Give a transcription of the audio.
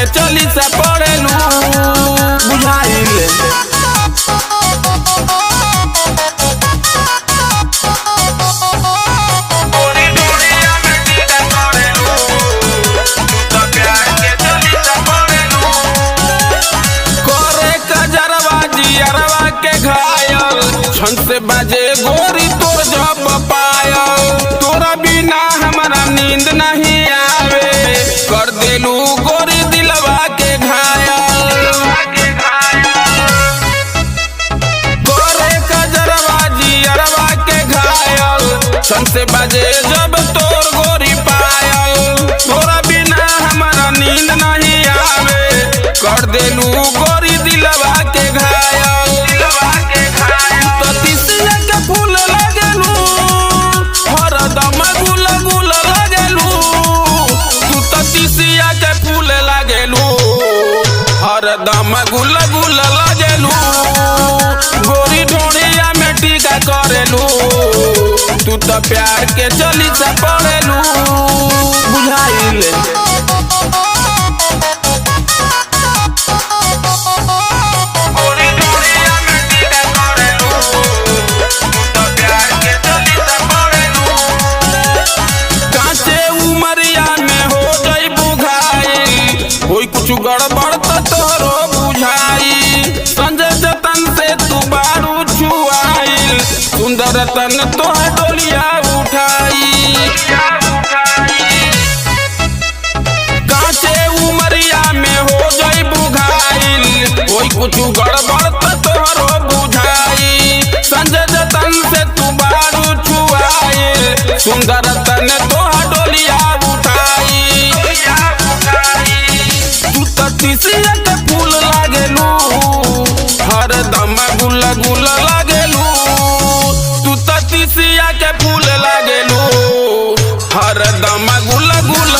के चली से पड़ेलू बुझाइले। छन से बाजे गोरी तोर जब पायल, तोरा बिना हमारा नींद नहीं आवे, कर देलू गोरी दिलवा के घायल। गोरे कजरवा जियरवा के घायल, छन से बाजे जब तोर गोरी पायल, तोरा बिना हमारा नींद नहीं आवे, कर देलू गोरी दिलवा के घायल। दम गुल गुल लगेलू, गोरी ढोड़िया में टीका करेलू, तू तो प्यार के चली से पड़ेलू बुझाइले। कांचे उमरिया में हो गई बुझाई, कोई कुछ गड़बड़ तोरो बुझाई, संजय जतन से तू बारू छुआई, सुंदर तन तो डोलिया उठाई। कांचे उमरिया में हो गई बुझाई, कोई कुछ गड़बड़ तोरो बुझाई, संजय जतन से तू बारू छुआई, सुंदर तन तो डोलिया उठाई। तू तीसिया के फूल लागेलू, हर दम गुल गुल लागेलू, तू तीसिया के फूल लागेलू, हर दम गुल गुल